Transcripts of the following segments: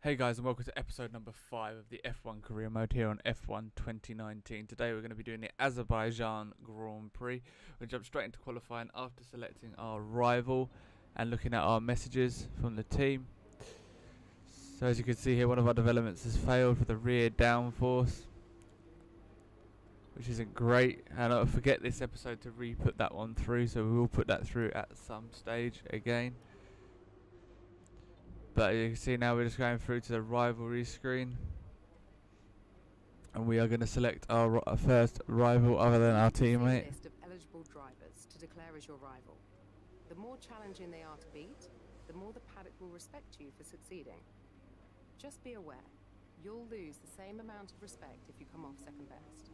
Hey guys, and welcome to episode number 5 of the F1 career mode here on F1 2019. Today we're going to be doing the Azerbaijan Grand Prix. We'll jump straight into qualifying after selecting our rival and looking at our messages from the team. So as you can see here, one of our developments has failed for the rear downforce, which isn't great, and I'll forget this episode to re-put that one through, so we will put that through at some stage again. But you can see now we're just going through to the rivalry screen, and we are going to select our first rival other than our teammate. List of eligible drivers to declare as your rival. The more challenging they are to beat, the more the paddock will respect you for succeeding. Just be aware, you'll lose the same amount of respect if you come off second best,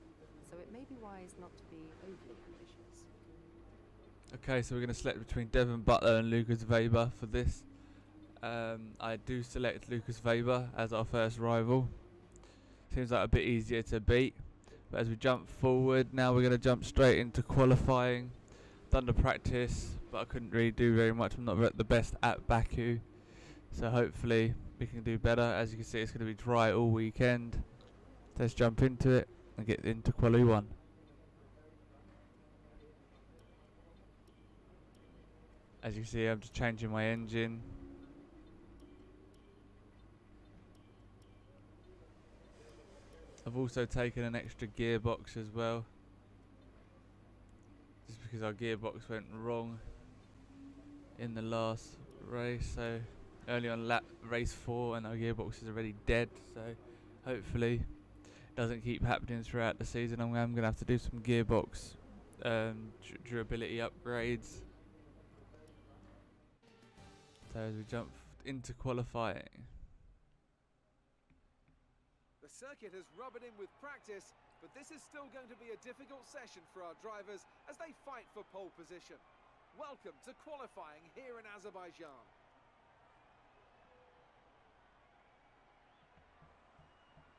so it may be wise not to be overly ambitious. Okay, so we're going to select between Devon Butler and Lucas Weber for this. I do select Lucas Weber as our first rival. Seems like a bit easier to beat. But as we jump forward, now we're going to jump straight into qualifying. Done the practice, but I couldn't really do very much. I'm not the best at Baku, so hopefully we can do better. As you can see, it's going to be dry all weekend. Let's jump into it and get into quali 1. As you can see, I'm just changing my engine. I've also taken an extra gearbox as well, just because our gearbox went wrong in the last race, so early on race 4, and our gearbox is already dead, so hopefully it doesn't keep happening throughout the season. I'm going to have to do some gearbox durability upgrades. So as we jump into qualifying, the circuit has rubbed it in with practice, but this is still going to be a difficult session for our drivers as they fight for pole position. Welcome to qualifying here in Azerbaijan.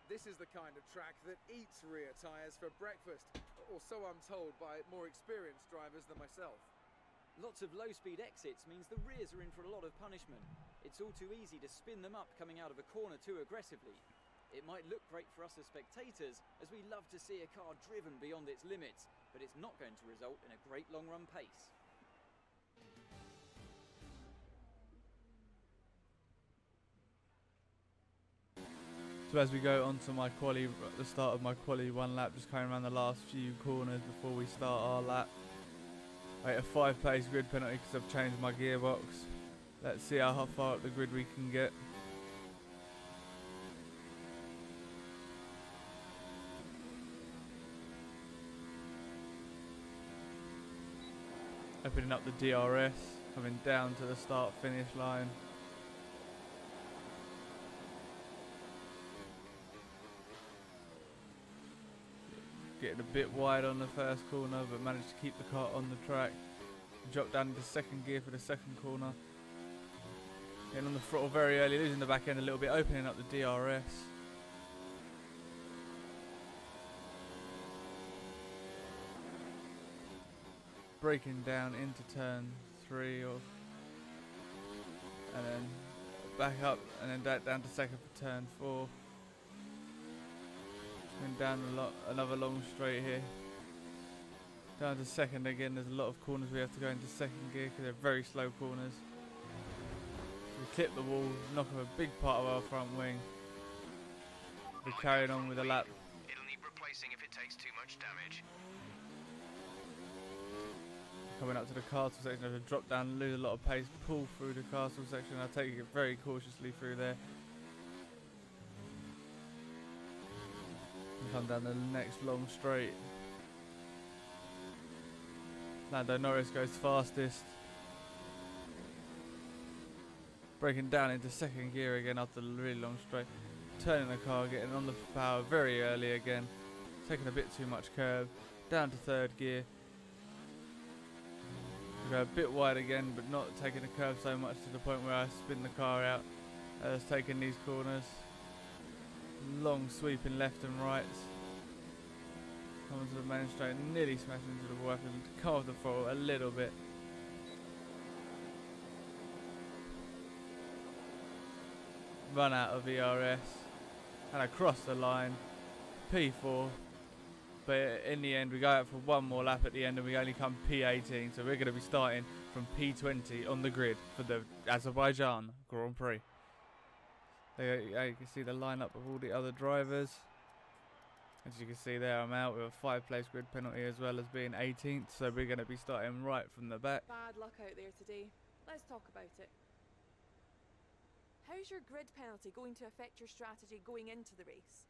This is the kind of track that eats rear tyres for breakfast, or so I'm told by more experienced drivers than myself. Lots of low-speed exits means the rears are in for a lot of punishment. It's all too easy to spin them up coming out of a corner too aggressively. It might look great for us as spectators, as we love to see a car driven beyond its limits, but it's not going to result in a great long-run pace. so as we go on to my the start of my quali 1 lap, just going around the last few corners before we start our lap. Wait, a 5-place grid penalty because I've changed my gearbox. Let's see how far up the grid we can get. Opening up the DRS, coming down to the start finish line. Getting a bit wide on the first corner, but managed to keep the car on the track. Drop down into second gear for the second corner. Getting on the throttle very early, losing the back end a little bit, opening up the DRS. Braking down into turn 3, and then back up, and then back down to second for turn 4. Going down another long straight here. Down to second again. There's a lot of corners we have to go into second gear because they're very slow corners. We clip the wall, knock off a big part of our front wing. We're carrying on with a lap. It'll need replacing if it takes too much damage. Coming up to the castle section, I have to drop down, lose a lot of pace, pull through the castle section. I take it very cautiously through there. And come down the next long straight. Lando Norris goes fastest. Braking down into second gear again after the really long straight. Turning the car, getting on the power very early again. Taking a bit too much curve. Down to third gear. Go a bit wide again, but not taking the curve so much to the point where I spin the car out. As taking these corners, long sweeping left and right. Come onto the main straight, nearly smashing into the wall, having to come off the throttle a little bit. run out of ERS and across the line, P4. But in the end, we go out for one more lap at the end and we only come P18. So we're going to be starting from P20 on the grid for the Azerbaijan Grand Prix. There you can see the lineup of all the other drivers. As you can see there, I'm out with a 5-place grid penalty as well as being 18th. So we're going to be starting right from the back. Bad luck out there today. Let's talk about it. How's your grid penalty going to affect your strategy going into the race?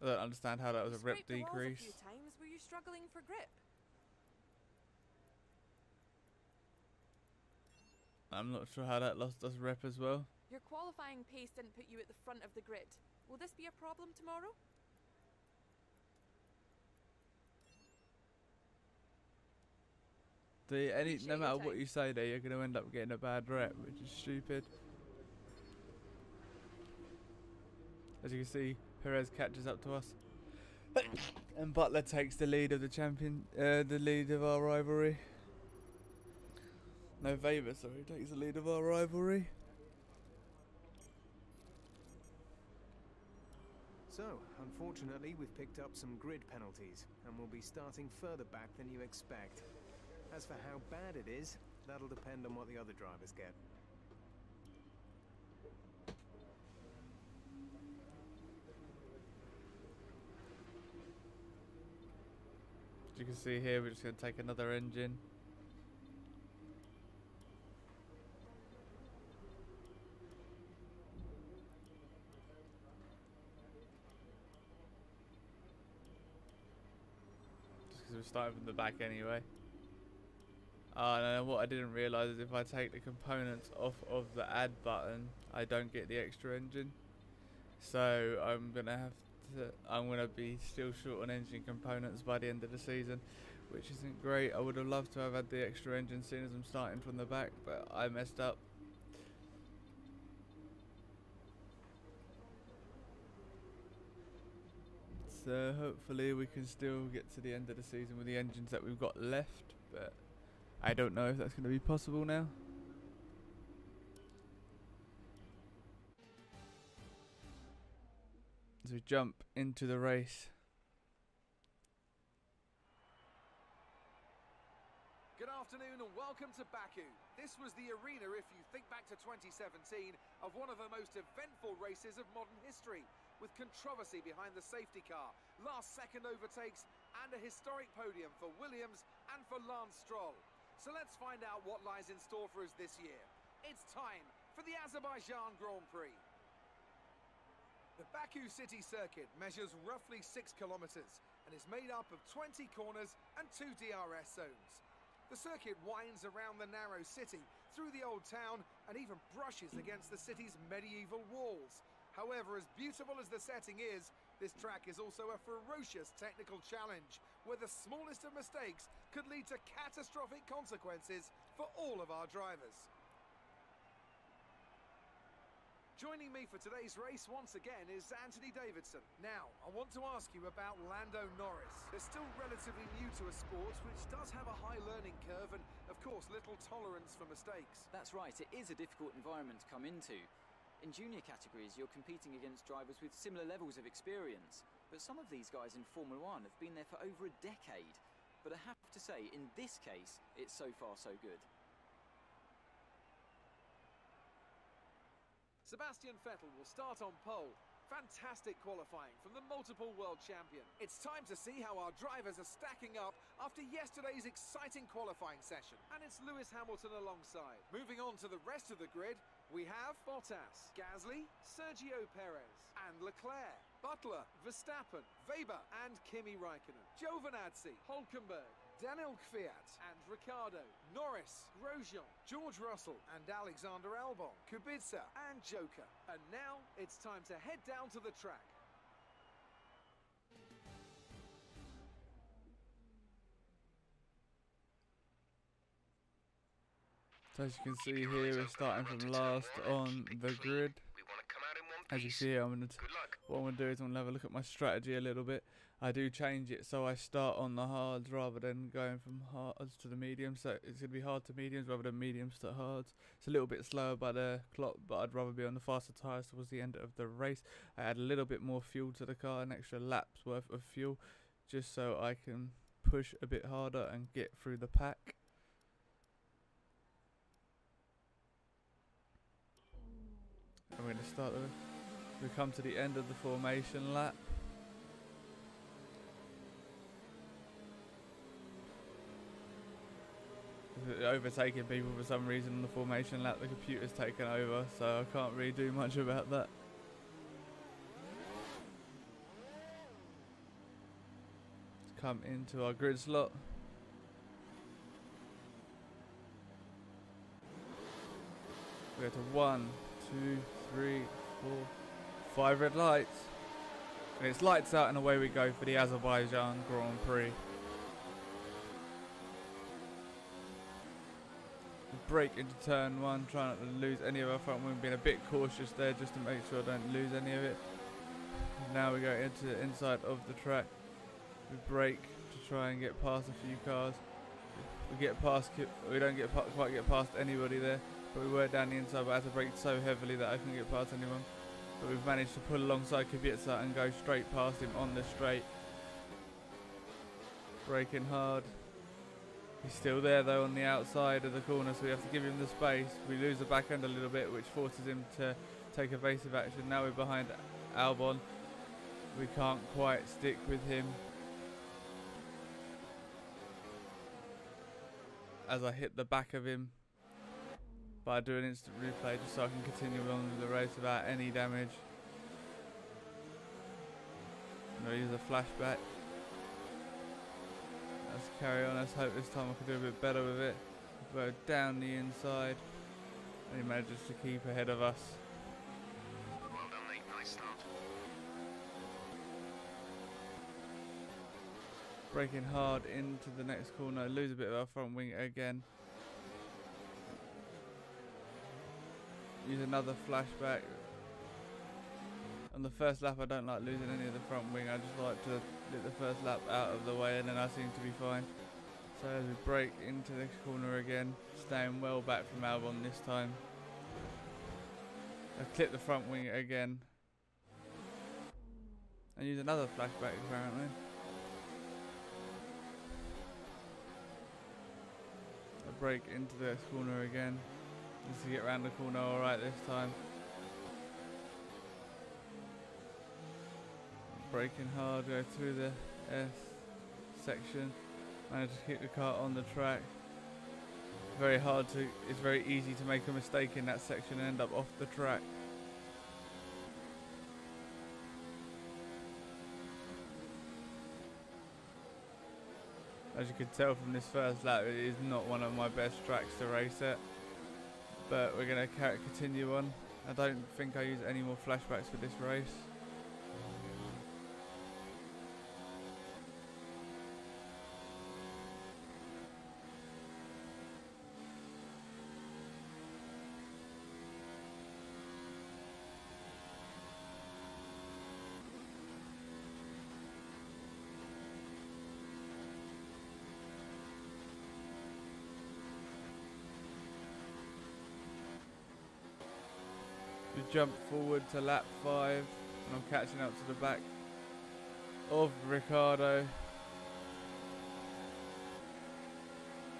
I don't understand how that was a rip scraped the walls decrease. a few times. Were you struggling for grip? I'm not sure how that lost us rep as well. Your qualifying pace didn't put you at the front of the grid. Will this be a problem tomorrow? No matter what you say there, you're going to end up getting a bad rep, which is stupid. As you can see, Perez catches up to us. And Butler takes the lead of the the lead of our rivalry. No, Weber, sorry, takes the lead of our rivalry. So, unfortunately, we've picked up some grid penalties, and we'll be starting further back than you expect. As for how bad it is, that'll depend on what the other drivers get. As you can see here, we're just going to take another engine. Just because we're starting from the back anyway. No, what I didn't realise is if I take the components off of the add button, I don't get the extra engine. So I'm gonna be still short on engine components by the end of the season, which isn't great. I would have loved to have had the extra engine soon as I'm starting from the back, but I messed up. So hopefully we can still get to the end of the season with the engines that we've got left, but I don't know if that's going to be possible now. As we jump into the race. Good afternoon and welcome to Baku. This was the arena, if you think back to 2017, of one of the most eventful races of modern history, with controversy behind the safety car, last-second overtakes, and a historic podium for Williams and for Lance Stroll. So let's find out what lies in store for us this year. It's time for the Azerbaijan Grand Prix. The Baku city circuit measures roughly 6 kilometers and is made up of 20 corners and 2 DRS zones. The circuit winds around the narrow city, through the old town, and even brushes against the city's medieval walls. However, as beautiful as the setting is, this track is also a ferocious technical challenge, where the smallest of mistakes could lead to catastrophic consequences for all of our drivers. Joining me for today's race once again is Anthony Davidson. Now, I want to ask you about Lando Norris. They're still relatively new to a sport which does have a high learning curve and, of course, little tolerance for mistakes. That's right, it is a difficult environment to come into. In junior categories, you're competing against drivers with similar levels of experience. But some of these guys in Formula 1 have been there for over a decade. But I have to say, in this case, it's so far so good. Sebastian Vettel will start on pole. Fantastic qualifying from the multiple world champion. It's time to see how our drivers are stacking up after yesterday's exciting qualifying session. And it's Lewis Hamilton alongside. Moving on to the rest of the grid, we have Bottas, Gasly, Sergio Perez, and Leclerc, Butler, Verstappen, Weber, and Kimi Raikkonen, Giovinazzi, Hülkenberg, Daniel Kvyat and Ricciardo, Norris, Grosjean, George Russell and Alexander Albon, Kubica and Joker. And now it's time to head down to the track. So as you can see here, we're starting from last on the grid. As you see here, what I'm going to do is I'm going to have a look at my strategy a little bit. I do change it so I start on the hards rather than going from hards to the mediums. So it's going to be hard to mediums rather than mediums to hards. It's a little bit slower by the clock, but I'd rather be on the faster tyres towards the end of the race. I add a little bit more fuel to the car, an extra lap's worth of fuel, just so I can push a bit harder and get through the pack. And we're going to start we come to the end of the formation lap. Overtaking people for some reason on the formation lap. The computer's taken over, so I can't really do much about that. Let's come into our grid slot. We go to 1, 2, 3, 4, 5 red lights. And it's lights out and away we go for the Azerbaijan Grand Prix. Brake into turn 1, trying not to lose any of our front wing, being a bit cautious there just to make sure I don't lose any of it. Now we go into the inside of the track. We brake to try and get past a few cars. We don't quite get past anybody there, but we were down the inside, but I had to brake so heavily that I couldn't get past anyone. But we've managed to pull alongside Kubica and go straight past him on the straight. Braking hard. He's still there though on the outside of the corner, so we have to give him the space. We lose the back end a little bit, which forces him to take evasive action. Now we're behind Albon. We can't quite stick with him. As I hit the back of him. But I do an instant replay just so I can continue on with the race without any damage. I'm going to use a flashback. Let's carry on. Let's hope this time I can do a bit better with it. Go down the inside. And he manages to keep ahead of us. Well done, mate. Nice start. Braking hard into the next corner. Lose a bit of our front wing again. Use another flashback. On the first lap I don't like losing any of the front wing. I just like to get the first lap out of the way and then I seem to be fine. So as we brake into this corner again, staying well back from Albon this time. I clip the front wing again. And use another flashback apparently. I brake into this corner again. Just to get around the corner alright this time. Braking hard, go through the S section. Manage to keep the car on the track. It's very easy to make a mistake in that section and end up off the track. As you can tell from this first lap, it is not one of my best tracks to race at. But we're going to continue on. I don't think I use any more flashbacks for this race. We jump forward to lap 5 and I'm catching up to the back of Ricciardo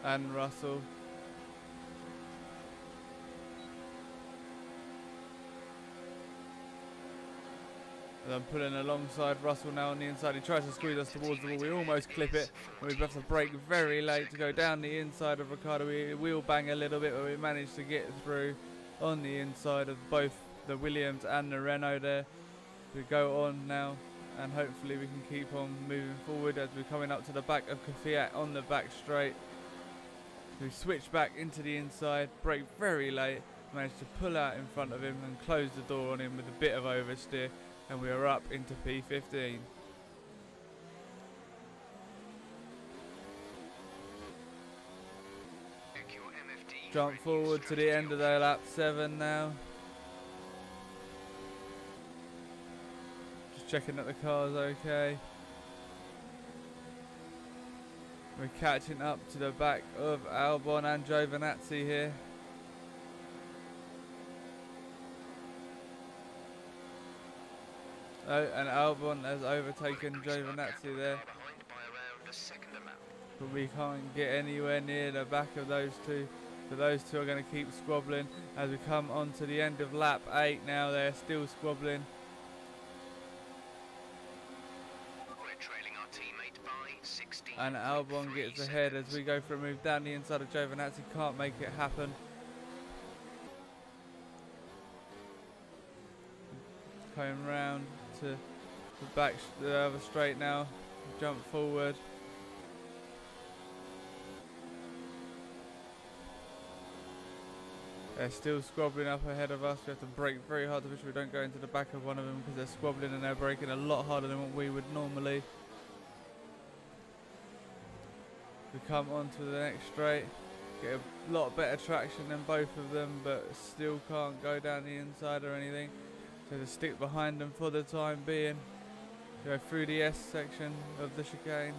and Russell. And I'm pulling alongside Russell now on the inside. He tries to squeeze us towards the wall. We almost clip it. And we have to brake very late to go down the inside of Ricciardo. We wheel bang a little bit, but we managed to get through on the inside of both the Williams and the Renault there. We go on now and hopefully we can keep on moving forward as we're coming up to the back of Kvyat on the back straight. We switch back into the inside, brake very late, managed to pull out in front of him and close the door on him with a bit of oversteer, and we are up into P15. Jump forward to the end of their lap 7 now. Just checking that the car's okay. We're catching up to the back of Albon and Giovinazzi here. Oh, and Albon has overtaken Giovinazzi there. But we can't get anywhere near the back of those two. So those two are going to keep squabbling as we come on to the end of lap 8 now. They're still squabbling. We're trailing our teammate by 16. And Albon gets ahead as we go for a move down the inside of Giovinazzi. Can't make it happen. Coming round to the back, the other straight now. Jump forward. They're still squabbling up ahead of us. We have to brake very hard to make sure we don't go into the back of one of them because they're squabbling and they're braking a lot harder than what we would normally. We come onto the next straight, get a lot better traction than both of them, but still can't go down the inside or anything. So to stick behind them for the time being. Go through the S section of the chicane.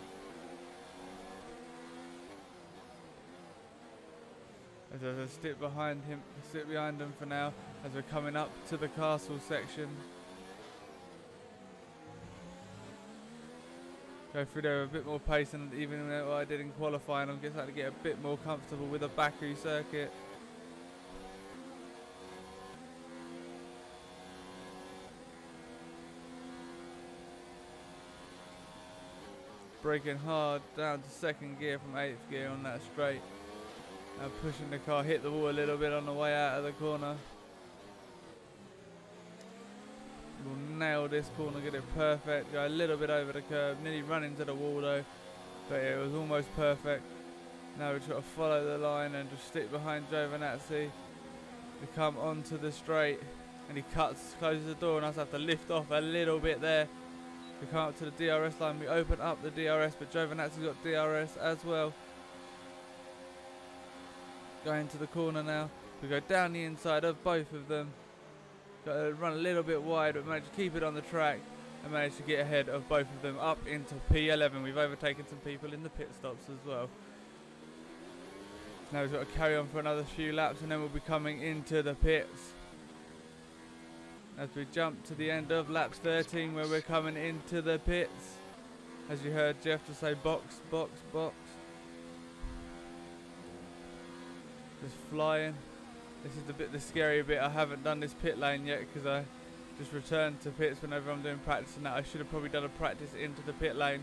As I stick behind them for now as we're coming up to the castle section. Go through there with a bit more pace, and even though I did in qualifying, I'm starting to get a bit more comfortable with the Baku circuit. Braking hard down to second gear from 8th gear on that straight. And pushing the car, hit the wall a little bit on the way out of the corner. We'll nail this corner, get it perfect, go a little bit over the curb, nearly run into the wall though, but it was almost perfect. Now we've got to follow the line and just stick behind Giovinazzi. We come onto the straight and he closes the door and I have to lift off a little bit there. We come up to the DRS line, we open up the DRS, but Giovinazzi's got DRS as well. Going to the corner now. We go down the inside of both of them. Got to run a little bit wide, but managed to keep it on the track and managed to get ahead of both of them up into P11. We've overtaken some people in the pit stops as well. Now we've got to carry on for another few laps and then we'll be coming into the pits. As we jump to the end of laps 13 where we're coming into the pits. As you heard Jeff just say box, box, box. Just flying. This is the scary bit. I haven't done this pit lane yet because I just returned to pits whenever I'm doing practice and that. I should have probably done a practice into the pit lane.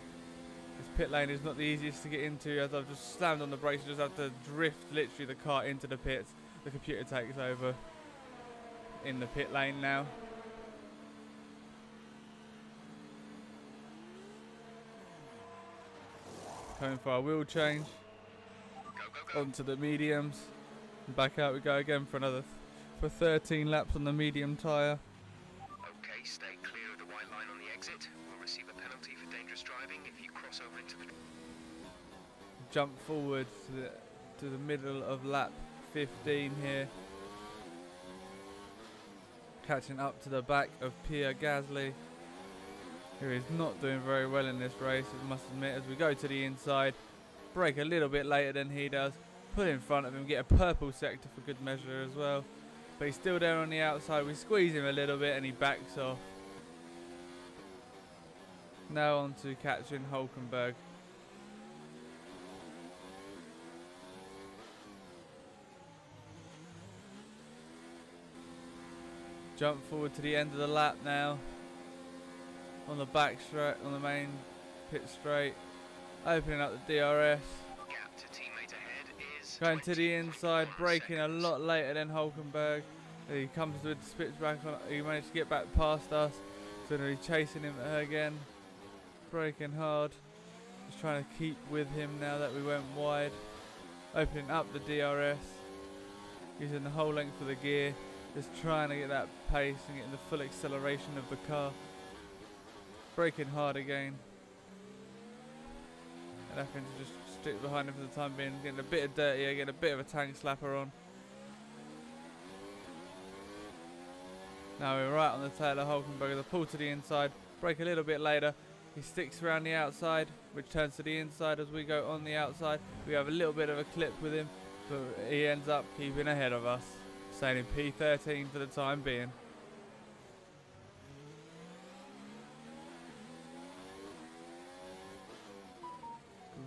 This pit lane is not the easiest to get into as I've just slammed on the brakes. You just have to drift literally the car into the pits. The computer takes over in the pit lane now. Coming for our wheel change. Onto the mediums. Back out we go again for another for 13 laps on the medium tyre. Okay, stay clear of the white line on the exit. We'll receive a penalty for dangerous driving if you cross over into the... Jump forward to the middle of lap 15 here. Catching up to the back of Pierre Gasly, who is not doing very well in this race, I must admit, as we go to the inside. Brake a little bit later than he does. Put in front of him, get a purple sector for good measure as well. But he's still there on the outside. We squeeze him a little bit and he backs off. Now on to catching Hulkenberg. Jump forward to the end of the lap now. On the back straight, on the main pit straight. Opening up the DRS. Gap to teammate ahead is Going to the inside, braking a lot later than Hulkenberg. He comes with the spits back on. He managed to get back past us. So he's chasing him again. Braking hard. Just trying to keep with him now that we went wide. Opening up the DRS. Using the whole length of the gear. Just trying to get that pace and getting the full acceleration of the car. Braking hard again. And having to just stick behind him for the time being, getting a bit of dirtier, getting a bit of a tank slapper on. Now we're right on the tail of Hulkenberg. The pull to the inside, brake a little bit later. He sticks around the outside, which turns to the inside as we go on the outside. We have a little bit of a clip with him, but he ends up keeping ahead of us, staying in P13 for the time being.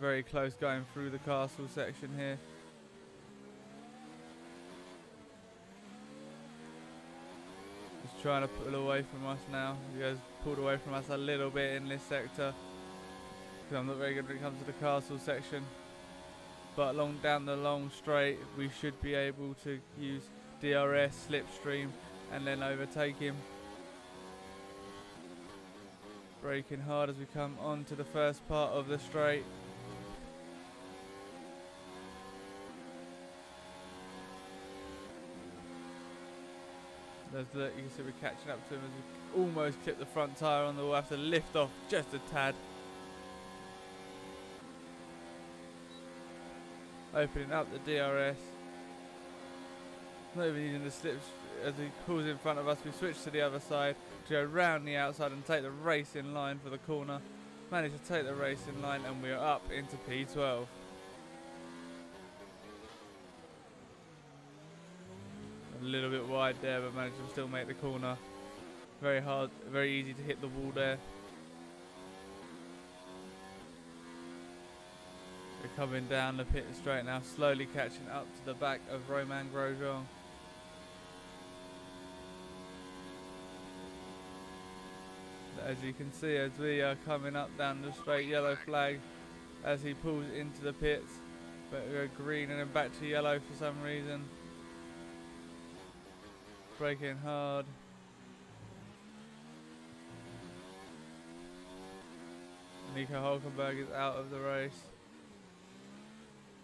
Very close going through the castle section here. He's trying to pull away from us now. He has pulled away from us a little bit in this sector, because I'm not very good when it comes to the castle section. But down the long straight, we should be able to use DRS, slipstream, and then overtake him. Braking hard as we come onto the first part of the straight. You can see we're catching up to him as we almost clip the front tyre on the wall. We'll have to lift off just a tad. Opening up the DRS. Not even using the slips as he pulls in front of us. We switch to the other side to go round the outside and take the racing line for the corner. Managed to take the racing line and we are up into P12. A little bit wide there, but managed to still make the corner. Very hard, very easy to hit the wall there. We're coming down the pit straight now, slowly catching up to the back of Romain Grosjean. As you can see, as we are coming up down the straight, yellow flag as he pulls into the pits. But we go green and then back to yellow for some reason. Braking hard. Nico Hulkenberg is out of the race.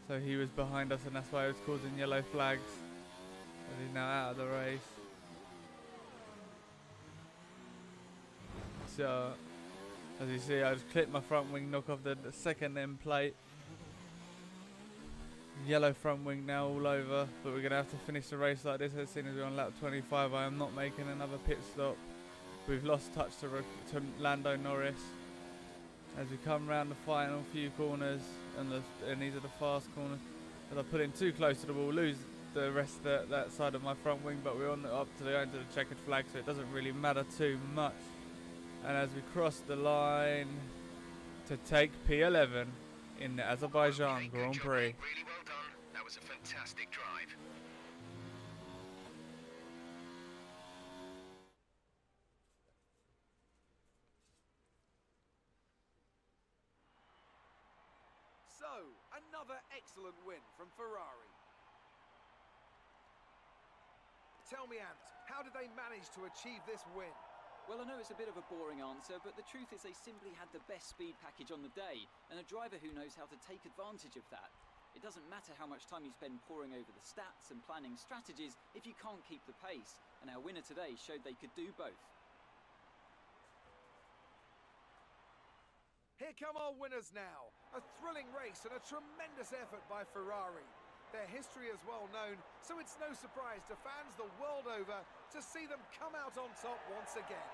So he was behind us and that's why he was causing yellow flags. And he's now out of the race. So, as you see, I just clipped my front wing, knock off the second end plate. Yellow front wing now all over, but we're going to have to finish the race like this as soon as we're on lap 25. I am not making another pit stop. We've lost touch to Lando Norris. As we come around the final few corners, and these are the fast corners, as I put in too close to the wall, lose the rest of that side of my front wing, but we're on up to the checkered flag, so it doesn't really matter too much. And as we cross the line to take P11 in the Azerbaijan Grand Prix. Really well done. That was a fantastic drive. So, another excellent win from Ferrari. Tell me, Ant, how did they manage to achieve this win? Well, I know it's a bit of a boring answer, but the truth is they simply had the best speed package on the day, and a driver who knows how to take advantage of that. It doesn't matter how much time you spend poring over the stats and planning strategies if you can't keep the pace, and our winner today showed they could do both. Here come our winners now. A thrilling race and a tremendous effort by Ferrari. Their history is well known, so it's no surprise to fans the world over to see them come out on top once again.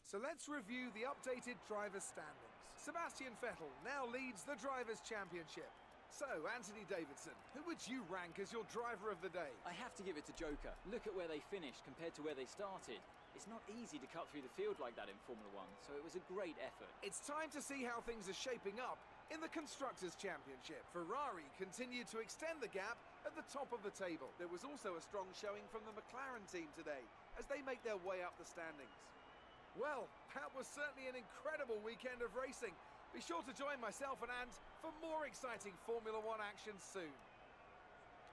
So let's review the updated driver's standings. Sebastian Vettel now leads the Drivers' Championship. So, Anthony Davidson, who would you rank as your driver of the day? I have to give it to Joker. Look at where they finished compared to where they started. It's not easy to cut through the field like that in Formula 1, so it was a great effort. It's time to see how things are shaping up in the Constructors' Championship. Ferrari continued to extend the gap at the top of the table. There was also a strong showing from the McLaren team today as they make their way up the standings. Well, that was certainly an incredible weekend of racing. Be sure to join myself and Ant for more exciting Formula 1 action soon.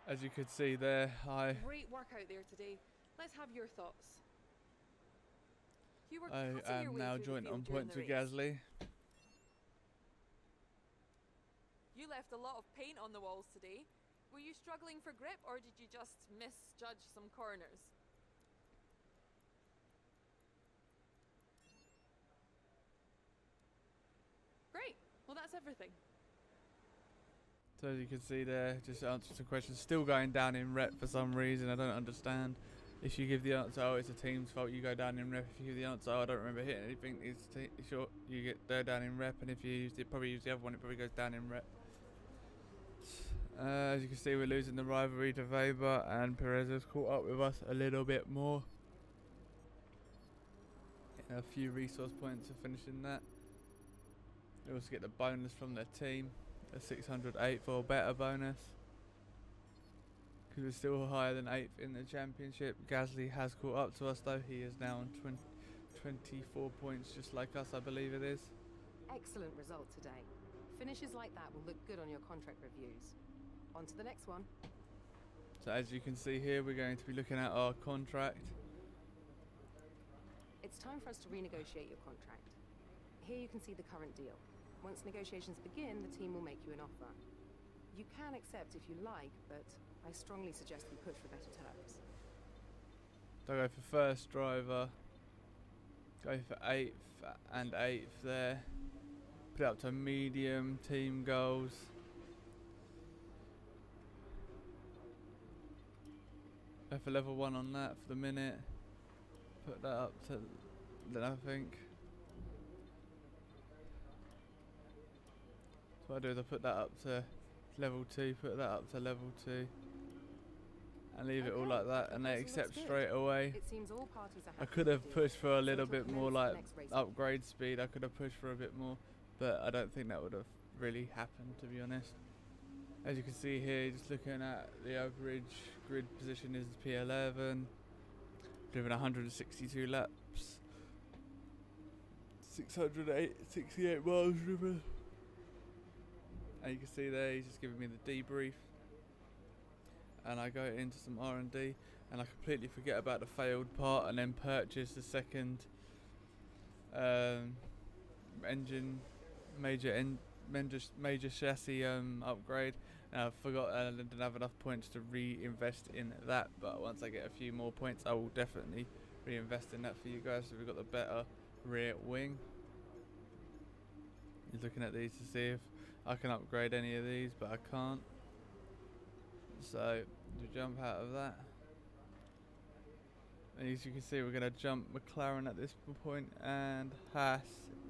As you could see there, Great work out there today. Let's have your thoughts. You were I cutting your am way now through the joint field on during points the with race. Gasly. You left a lot of paint on the walls today. Were you struggling for grip, or did you just misjudge some corners? Great. Well, that's everything. So as you can see there, just answered some questions. Still going down in rep for some reason. I don't understand. If you give the answer, oh, it's a team's fault, you go down in rep. If you give the answer, oh, I don't remember hitting anything, it's sure you get there down in rep. And if you used it, probably use the other one, it probably goes down in rep. As you can see, we're losing the rivalry to Weber, and Perez has caught up with us a little bit more. A few resource points for finishing that. We also get the bonus from their team, a 608 or better bonus, because we're still higher than 8th in the championship. Gasly has caught up to us though. He is now on 24 points, just like us, I believe it is. Excellent result today. Finishes like that will look good on your contract reviews. On to the next one. So as you can see here, we're going to be looking at our contract. It's time for us to renegotiate your contract. Here you can see the current deal. Once negotiations begin, the team will make you an offer. You can accept if you like, but I strongly suggest we push for better terms. So I'll go for first driver, go for 8th and 8th there. Put it up to medium, team goals. Go for level 1 on that for the minute. Put that up to, then I think. So what I do is I put that up to level 2, put that up to level 2. And leave it all like that, and they accept straight away. It seems all parties are I happy could with have the deal, pushed for a so little it'll bit more commence the like next race. upgrade speed. I could have pushed for a bit more, but I don't think that would have really happened, to be honest. As you can see here, just looking at the average grid position is P11, driven 162 laps, 68 miles driven. And you can see there, he's just giving me the debrief. And I go into some R&D, and I completely forget about the failed part, and then purchase the second engine major chassis upgrade. And I forgot, and I didn't have enough points to reinvest in that, but once I get a few more points I will definitely reinvest in that for you guys. So we've got the better rear wing. He's looking at these to see if I can upgrade any of these, but I can't. So we jump out of that, and as you can see, we're going to jump McLaren at this point, and Haas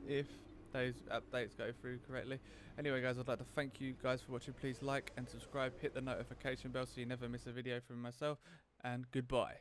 if those updates go through correctly. Anyway guys, I'd like to thank you guys for watching. Please like and subscribe, hit the notification bell so you never miss a video from myself, and goodbye.